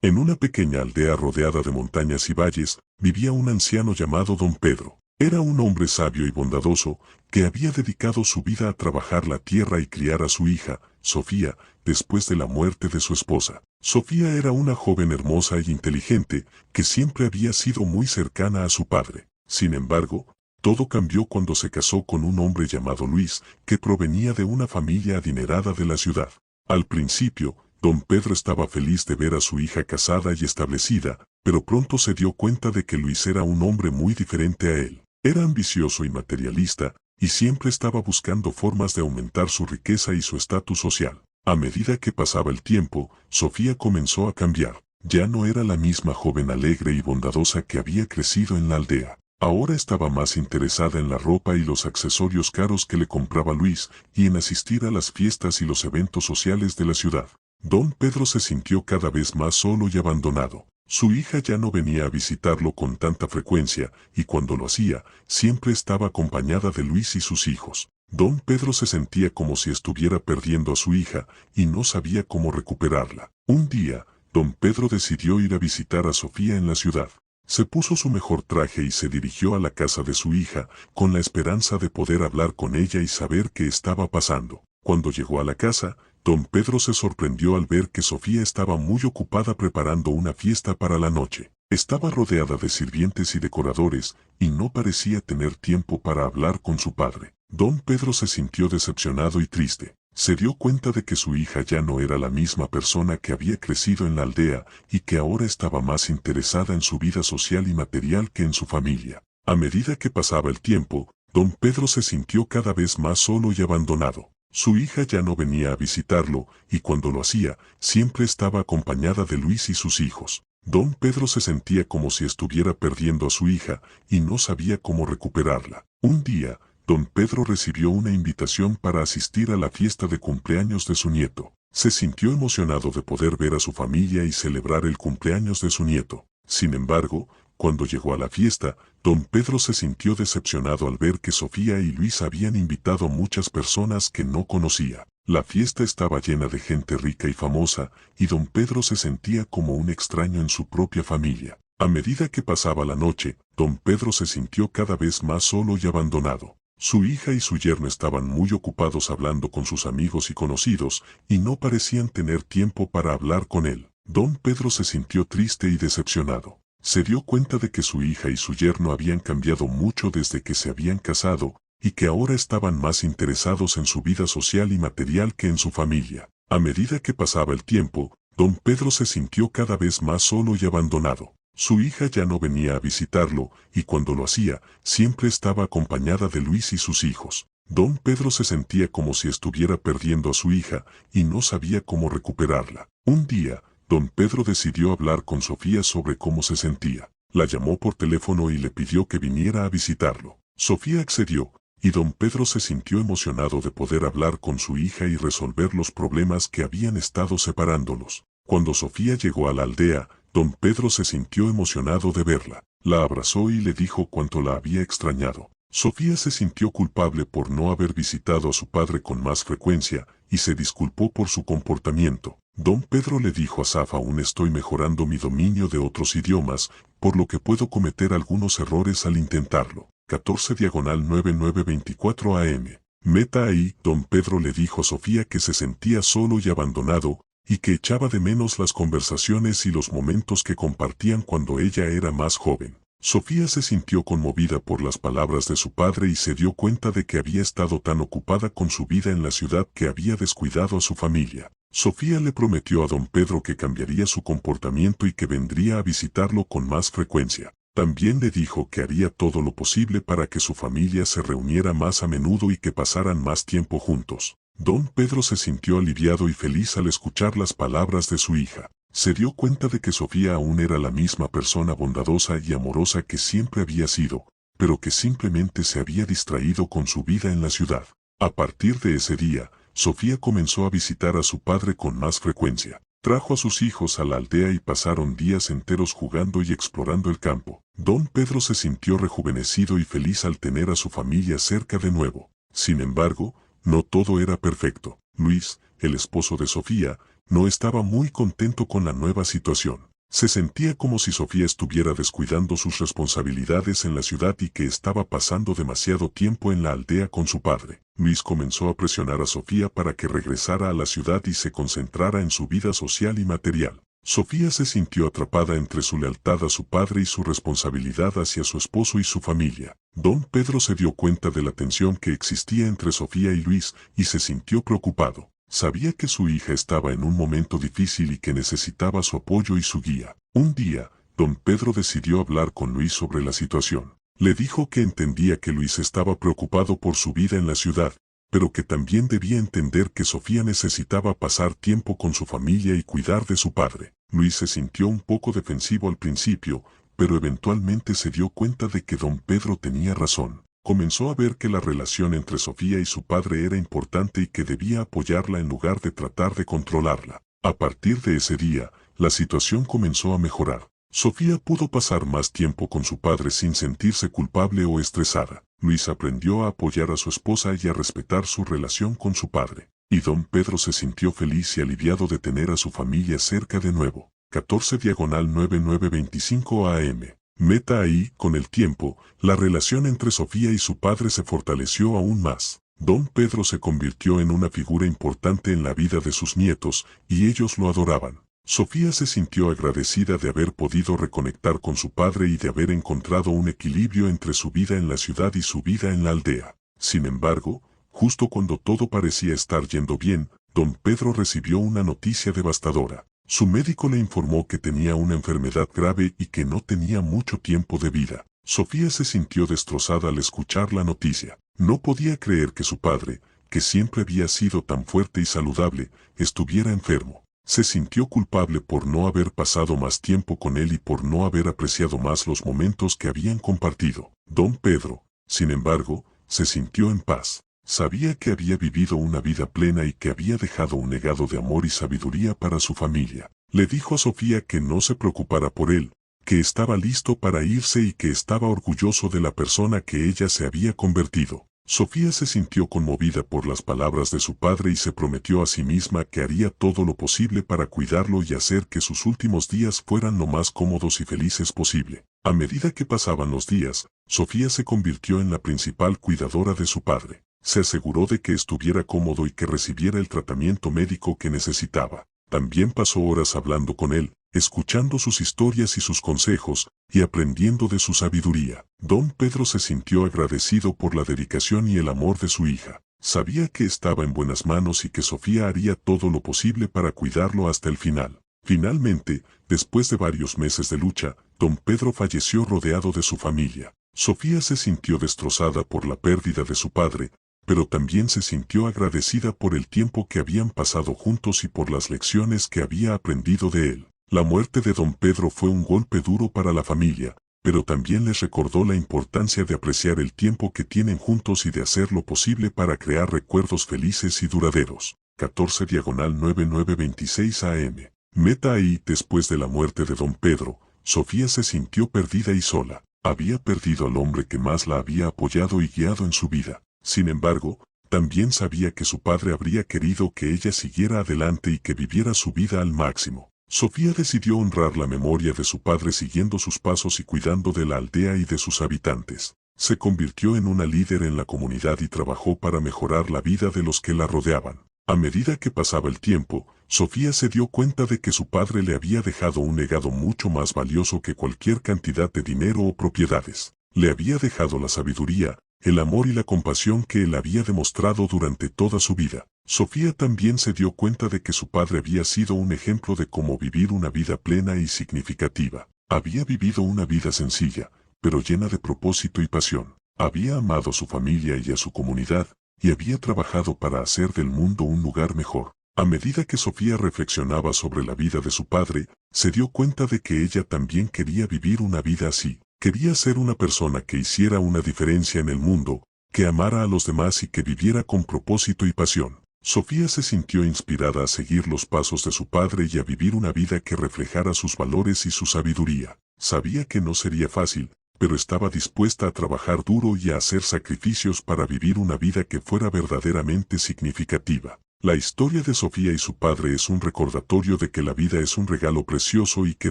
En una pequeña aldea rodeada de montañas y valles, vivía un anciano llamado Don Pedro. Era un hombre sabio y bondadoso, que había dedicado su vida a trabajar la tierra y criar a su hija, Sofía, después de la muerte de su esposa. Sofía era una joven hermosa y inteligente, que siempre había sido muy cercana a su padre. Sin embargo, todo cambió cuando se casó con un hombre llamado Luis, que provenía de una familia adinerada de la ciudad. Al principio, Don Pedro estaba feliz de ver a su hija casada y establecida, pero pronto se dio cuenta de que Luis era un hombre muy diferente a él. Era ambicioso y materialista, y siempre estaba buscando formas de aumentar su riqueza y su estatus social. A medida que pasaba el tiempo, Sofía comenzó a cambiar. Ya no era la misma joven alegre y bondadosa que había crecido en la aldea. Ahora estaba más interesada en la ropa y los accesorios caros que le compraba Luis, y en asistir a las fiestas y los eventos sociales de la ciudad. Don Pedro se sintió cada vez más solo y abandonado. Su hija ya no venía a visitarlo con tanta frecuencia, y cuando lo hacía, siempre estaba acompañada de Luis y sus hijos. Don Pedro se sentía como si estuviera perdiendo a su hija, y no sabía cómo recuperarla. Un día, Don Pedro decidió ir a visitar a Sofía en la ciudad. Se puso su mejor traje y se dirigió a la casa de su hija, con la esperanza de poder hablar con ella y saber qué estaba pasando. Cuando llegó a la casa, Don Pedro se sorprendió al ver que Sofía estaba muy ocupada preparando una fiesta para la noche. Estaba rodeada de sirvientes y decoradores, y no parecía tener tiempo para hablar con su padre. Don Pedro se sintió decepcionado y triste. Se dio cuenta de que su hija ya no era la misma persona que había crecido en la aldea, y que ahora estaba más interesada en su vida social y material que en su familia. A medida que pasaba el tiempo, Don Pedro se sintió cada vez más solo y abandonado. Su hija ya no venía a visitarlo, y cuando lo hacía, siempre estaba acompañada de Luis y sus hijos. Don Pedro se sentía como si estuviera perdiendo a su hija, y no sabía cómo recuperarla. Un día, Don Pedro recibió una invitación para asistir a la fiesta de cumpleaños de su nieto. Se sintió emocionado de poder ver a su familia y celebrar el cumpleaños de su nieto. Sin embargo, cuando llegó a la fiesta, Don Pedro se sintió decepcionado al ver que Sofía y Luis habían invitado a muchas personas que no conocía. La fiesta estaba llena de gente rica y famosa, y Don Pedro se sentía como un extraño en su propia familia. A medida que pasaba la noche, Don Pedro se sintió cada vez más solo y abandonado. Su hija y su yerno estaban muy ocupados hablando con sus amigos y conocidos, y no parecían tener tiempo para hablar con él. Don Pedro se sintió triste y decepcionado. Se dio cuenta de que su hija y su yerno habían cambiado mucho desde que se habían casado, y que ahora estaban más interesados en su vida social y material que en su familia. A medida que pasaba el tiempo, Don Pedro se sintió cada vez más solo y abandonado. Su hija ya no venía a visitarlo, y cuando lo hacía, siempre estaba acompañada de Luis y sus hijos. Don Pedro se sentía como si estuviera perdiendo a su hija, y no sabía cómo recuperarla. Un día, Don Pedro decidió hablar con Sofía sobre cómo se sentía. La llamó por teléfono y le pidió que viniera a visitarlo. Sofía accedió, y Don Pedro se sintió emocionado de poder hablar con su hija y resolver los problemas que habían estado separándolos. Cuando Sofía llegó a la aldea, Don Pedro se sintió emocionado de verla. La abrazó y le dijo cuánto la había extrañado. Sofía se sintió culpable por no haber visitado a su padre con más frecuencia, y se disculpó por su comportamiento. Don Pedro le dijo a Safa: aún estoy mejorando mi dominio de otros idiomas, por lo que puedo cometer algunos errores al intentarlo. 14/9924 AM. Meta ahí. Don Pedro le dijo a Sofía que se sentía solo y abandonado, y que echaba de menos las conversaciones y los momentos que compartían cuando ella era más joven. Sofía se sintió conmovida por las palabras de su padre y se dio cuenta de que había estado tan ocupada con su vida en la ciudad que había descuidado a su familia. Sofía le prometió a Don Pedro que cambiaría su comportamiento y que vendría a visitarlo con más frecuencia. También le dijo que haría todo lo posible para que su familia se reuniera más a menudo y que pasaran más tiempo juntos. Don Pedro se sintió aliviado y feliz al escuchar las palabras de su hija. Se dio cuenta de que Sofía aún era la misma persona bondadosa y amorosa que siempre había sido, pero que simplemente se había distraído con su vida en la ciudad. A partir de ese día, Sofía comenzó a visitar a su padre con más frecuencia. Trajo a sus hijos a la aldea y pasaron días enteros jugando y explorando el campo. Don Pedro se sintió rejuvenecido y feliz al tener a su familia cerca de nuevo. Sin embargo, no todo era perfecto. Luis, el esposo de Sofía, no estaba muy contento con la nueva situación. Se sentía como si Sofía estuviera descuidando sus responsabilidades en la ciudad y que estaba pasando demasiado tiempo en la aldea con su padre. Luis comenzó a presionar a Sofía para que regresara a la ciudad y se concentrara en su vida social y material. Sofía se sintió atrapada entre su lealtad a su padre y su responsabilidad hacia su esposo y su familia. Don Pedro se dio cuenta de la tensión que existía entre Sofía y Luis y se sintió preocupado. Sabía que su hija estaba en un momento difícil y que necesitaba su apoyo y su guía. Un día, don Pedro decidió hablar con Luis sobre la situación. Le dijo que entendía que Luis estaba preocupado por su vida en la ciudad, pero que también debía entender que Sofía necesitaba pasar tiempo con su familia y cuidar de su padre. Luis se sintió un poco defensivo al principio, pero eventualmente se dio cuenta de que don Pedro tenía razón. Comenzó a ver que la relación entre Sofía y su padre era importante y que debía apoyarla en lugar de tratar de controlarla. A partir de ese día, la situación comenzó a mejorar. Sofía pudo pasar más tiempo con su padre sin sentirse culpable o estresada. Luis aprendió a apoyar a su esposa y a respetar su relación con su padre. Y don Pedro se sintió feliz y aliviado de tener a su familia cerca de nuevo. 14/9925 AM. Meta ahí, con el tiempo, la relación entre Sofía y su padre se fortaleció aún más. Don Pedro se convirtió en una figura importante en la vida de sus nietos, y ellos lo adoraban. Sofía se sintió agradecida de haber podido reconectar con su padre y de haber encontrado un equilibrio entre su vida en la ciudad y su vida en la aldea. Sin embargo, justo cuando todo parecía estar yendo bien, don Pedro recibió una noticia devastadora. Su médico le informó que tenía una enfermedad grave y que no tenía mucho tiempo de vida. Sofía se sintió destrozada al escuchar la noticia. No podía creer que su padre, que siempre había sido tan fuerte y saludable, estuviera enfermo. Se sintió culpable por no haber pasado más tiempo con él y por no haber apreciado más los momentos que habían compartido. Don Pedro, sin embargo, se sintió en paz. Sabía que había vivido una vida plena y que había dejado un legado de amor y sabiduría para su familia. Le dijo a Sofía que no se preocupara por él, que estaba listo para irse y que estaba orgulloso de la persona que ella se había convertido. Sofía se sintió conmovida por las palabras de su padre y se prometió a sí misma que haría todo lo posible para cuidarlo y hacer que sus últimos días fueran lo más cómodos y felices posible. A medida que pasaban los días, Sofía se convirtió en la principal cuidadora de su padre. Se aseguró de que estuviera cómodo y que recibiera el tratamiento médico que necesitaba. También pasó horas hablando con él, escuchando sus historias y sus consejos, y aprendiendo de su sabiduría. Don Pedro se sintió agradecido por la dedicación y el amor de su hija. Sabía que estaba en buenas manos y que Sofía haría todo lo posible para cuidarlo hasta el final. Finalmente, después de varios meses de lucha, don Pedro falleció rodeado de su familia. Sofía se sintió destrozada por la pérdida de su padre, pero también se sintió agradecida por el tiempo que habían pasado juntos y por las lecciones que había aprendido de él. La muerte de don Pedro fue un golpe duro para la familia, pero también les recordó la importancia de apreciar el tiempo que tienen juntos y de hacer lo posible para crear recuerdos felices y duraderos. 14/9926 AM. Meta ahí, después de la muerte de don Pedro, Sofía se sintió perdida y sola. Había perdido al hombre que más la había apoyado y guiado en su vida. Sin embargo, también sabía que su padre habría querido que ella siguiera adelante y que viviera su vida al máximo. Sofía decidió honrar la memoria de su padre siguiendo sus pasos y cuidando de la aldea y de sus habitantes. Se convirtió en una líder en la comunidad y trabajó para mejorar la vida de los que la rodeaban. A medida que pasaba el tiempo, Sofía se dio cuenta de que su padre le había dejado un legado mucho más valioso que cualquier cantidad de dinero o propiedades. Le había dejado la sabiduría, el amor y la compasión que él había demostrado durante toda su vida. Sofía también se dio cuenta de que su padre había sido un ejemplo de cómo vivir una vida plena y significativa. Había vivido una vida sencilla, pero llena de propósito y pasión. Había amado a su familia y a su comunidad, y había trabajado para hacer del mundo un lugar mejor. A medida que Sofía reflexionaba sobre la vida de su padre, se dio cuenta de que ella también quería vivir una vida así. Quería ser una persona que hiciera una diferencia en el mundo, que amara a los demás y que viviera con propósito y pasión. Sofía se sintió inspirada a seguir los pasos de su padre y a vivir una vida que reflejara sus valores y su sabiduría. Sabía que no sería fácil, pero estaba dispuesta a trabajar duro y a hacer sacrificios para vivir una vida que fuera verdaderamente significativa. La historia de Sofía y su padre es un recordatorio de que la vida es un regalo precioso y que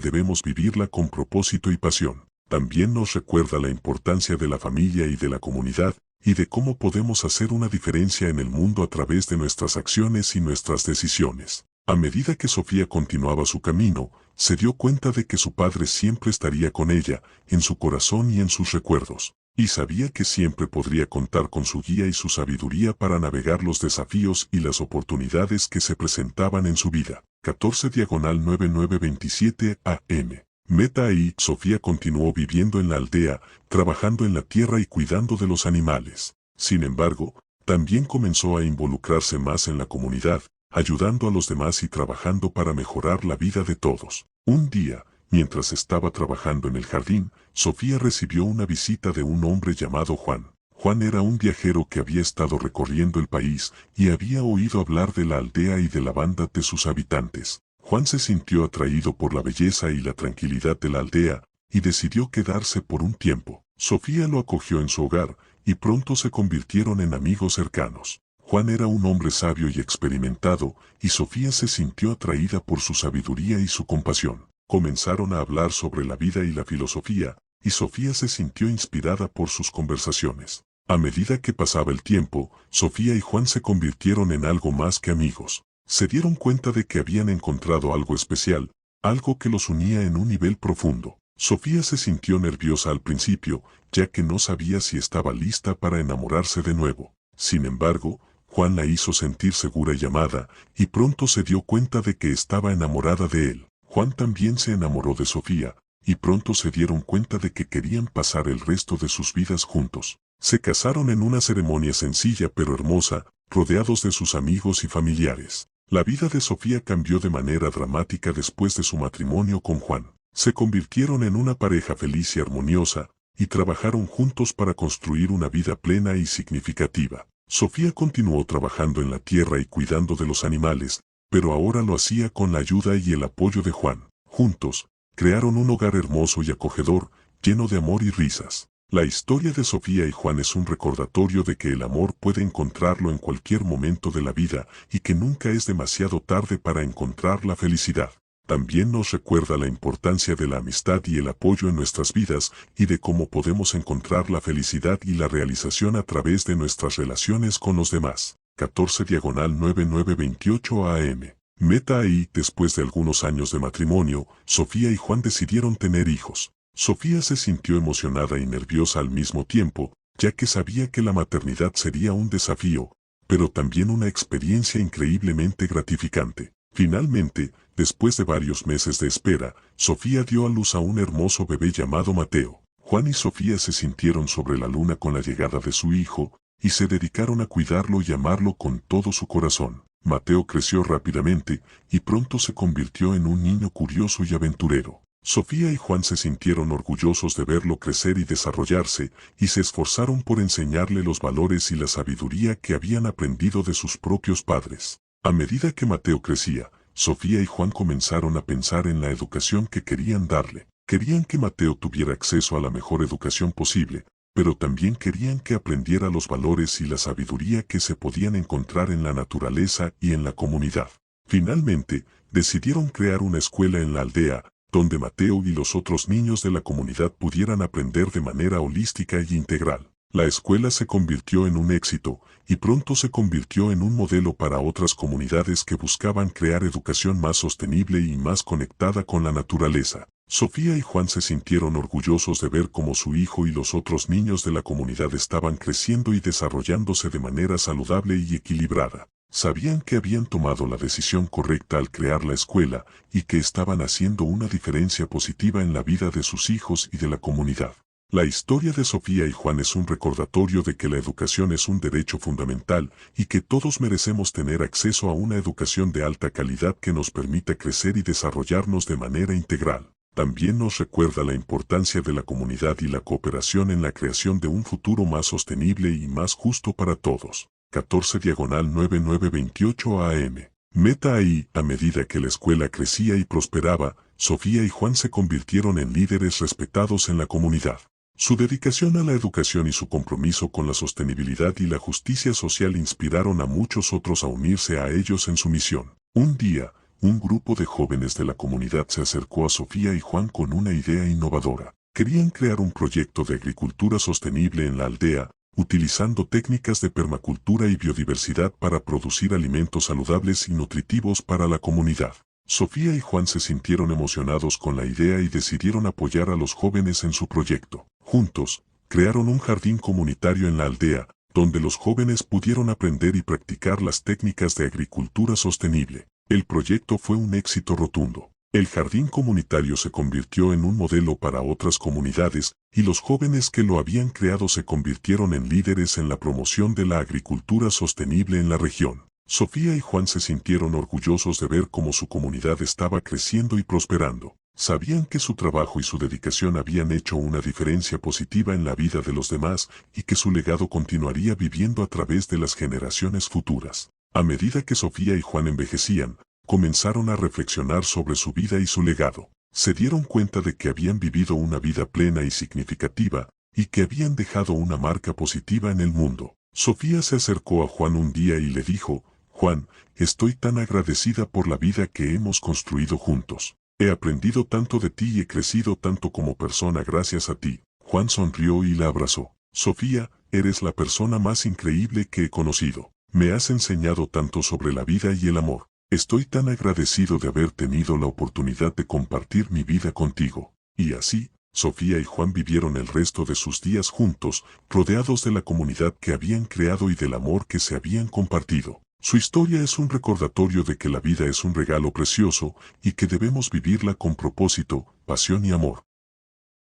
debemos vivirla con propósito y pasión. También nos recuerda la importancia de la familia y de la comunidad, y de cómo podemos hacer una diferencia en el mundo a través de nuestras acciones y nuestras decisiones. A medida que Sofía continuaba su camino, se dio cuenta de que su padre siempre estaría con ella, en su corazón y en sus recuerdos, y sabía que siempre podría contar con su guía y su sabiduría para navegar los desafíos y las oportunidades que se presentaban en su vida. 14/9927 AM. Meta ahí, Sofía continuó viviendo en la aldea, trabajando en la tierra y cuidando de los animales. Sin embargo, también comenzó a involucrarse más en la comunidad, ayudando a los demás y trabajando para mejorar la vida de todos. Un día, mientras estaba trabajando en el jardín, Sofía recibió una visita de un hombre llamado Juan. Juan era un viajero que había estado recorriendo el país y había oído hablar de la aldea y de la banda de sus habitantes. Juan se sintió atraído por la belleza y la tranquilidad de la aldea, y decidió quedarse por un tiempo. Sofía lo acogió en su hogar, y pronto se convirtieron en amigos cercanos. Juan era un hombre sabio y experimentado, y Sofía se sintió atraída por su sabiduría y su compasión. Comenzaron a hablar sobre la vida y la filosofía, y Sofía se sintió inspirada por sus conversaciones. A medida que pasaba el tiempo, Sofía y Juan se convirtieron en algo más que amigos. Se dieron cuenta de que habían encontrado algo especial, algo que los unía en un nivel profundo. Sofía se sintió nerviosa al principio, ya que no sabía si estaba lista para enamorarse de nuevo. Sin embargo, Juan la hizo sentir segura y amada, y pronto se dio cuenta de que estaba enamorada de él. Juan también se enamoró de Sofía, y pronto se dieron cuenta de que querían pasar el resto de sus vidas juntos. Se casaron en una ceremonia sencilla pero hermosa, rodeados de sus amigos y familiares. La vida de Sofía cambió de manera dramática después de su matrimonio con Juan. Se convirtieron en una pareja feliz y armoniosa, y trabajaron juntos para construir una vida plena y significativa. Sofía continuó trabajando en la tierra y cuidando de los animales, pero ahora lo hacía con la ayuda y el apoyo de Juan. Juntos, crearon un hogar hermoso y acogedor, lleno de amor y risas. La historia de Sofía y Juan es un recordatorio de que el amor puede encontrarlo en cualquier momento de la vida y que nunca es demasiado tarde para encontrar la felicidad. También nos recuerda la importancia de la amistad y el apoyo en nuestras vidas y de cómo podemos encontrar la felicidad y la realización a través de nuestras relaciones con los demás. 14/9928 AM. Meta ahí, después de algunos años de matrimonio, Sofía y Juan decidieron tener hijos. Sofía se sintió emocionada y nerviosa al mismo tiempo, ya que sabía que la maternidad sería un desafío, pero también una experiencia increíblemente gratificante. Finalmente, después de varios meses de espera, Sofía dio a luz a un hermoso bebé llamado Mateo. Juan y Sofía se sintieron sobre la luna con la llegada de su hijo, y se dedicaron a cuidarlo y amarlo con todo su corazón. Mateo creció rápidamente, y pronto se convirtió en un niño curioso y aventurero. Sofía y Juan se sintieron orgullosos de verlo crecer y desarrollarse, y se esforzaron por enseñarle los valores y la sabiduría que habían aprendido de sus propios padres. A medida que Mateo crecía, Sofía y Juan comenzaron a pensar en la educación que querían darle. Querían que Mateo tuviera acceso a la mejor educación posible, pero también querían que aprendiera los valores y la sabiduría que se podían encontrar en la naturaleza y en la comunidad. Finalmente, decidieron crear una escuela en la aldea, donde Mateo y los otros niños de la comunidad pudieran aprender de manera holística y integral. La escuela se convirtió en un éxito, y pronto se convirtió en un modelo para otras comunidades que buscaban crear educación más sostenible y más conectada con la naturaleza. Sofía y Juan se sintieron orgullosos de ver cómo su hijo y los otros niños de la comunidad estaban creciendo y desarrollándose de manera saludable y equilibrada. Sabían que habían tomado la decisión correcta al crear la escuela y que estaban haciendo una diferencia positiva en la vida de sus hijos y de la comunidad. La historia de Sofía y Juan es un recordatorio de que la educación es un derecho fundamental y que todos merecemos tener acceso a una educación de alta calidad que nos permita crecer y desarrollarnos de manera integral. También nos recuerda la importancia de la comunidad y la cooperación en la creación de un futuro más sostenible y más justo para todos. 14/9928 AM. Meta ahí, a medida que la escuela crecía y prosperaba, Sofía y Juan se convirtieron en líderes respetados en la comunidad. Su dedicación a la educación y su compromiso con la sostenibilidad y la justicia social inspiraron a muchos otros a unirse a ellos en su misión. Un día, un grupo de jóvenes de la comunidad se acercó a Sofía y Juan con una idea innovadora. Querían crear un proyecto de agricultura sostenible en la aldea, utilizando técnicas de permacultura y biodiversidad para producir alimentos saludables y nutritivos para la comunidad. Sofía y Juan se sintieron emocionados con la idea y decidieron apoyar a los jóvenes en su proyecto. Juntos, crearon un jardín comunitario en la aldea, donde los jóvenes pudieron aprender y practicar las técnicas de agricultura sostenible. El proyecto fue un éxito rotundo. El jardín comunitario se convirtió en un modelo para otras comunidades, y los jóvenes que lo habían creado se convirtieron en líderes en la promoción de la agricultura sostenible en la región. Sofía y Juan se sintieron orgullosos de ver cómo su comunidad estaba creciendo y prosperando. Sabían que su trabajo y su dedicación habían hecho una diferencia positiva en la vida de los demás y que su legado continuaría viviendo a través de las generaciones futuras. A medida que Sofía y Juan envejecían, comenzaron a reflexionar sobre su vida y su legado. Se dieron cuenta de que habían vivido una vida plena y significativa, y que habían dejado una marca positiva en el mundo. Sofía se acercó a Juan un día y le dijo: Juan, estoy tan agradecida por la vida que hemos construido juntos. He aprendido tanto de ti y he crecido tanto como persona gracias a ti. Juan sonrió y la abrazó. Sofía, eres la persona más increíble que he conocido. Me has enseñado tanto sobre la vida y el amor. Estoy tan agradecido de haber tenido la oportunidad de compartir mi vida contigo. Y así, Sofía y Juan vivieron el resto de sus días juntos, rodeados de la comunidad que habían creado y del amor que se habían compartido. Su historia es un recordatorio de que la vida es un regalo precioso y que debemos vivirla con propósito, pasión y amor.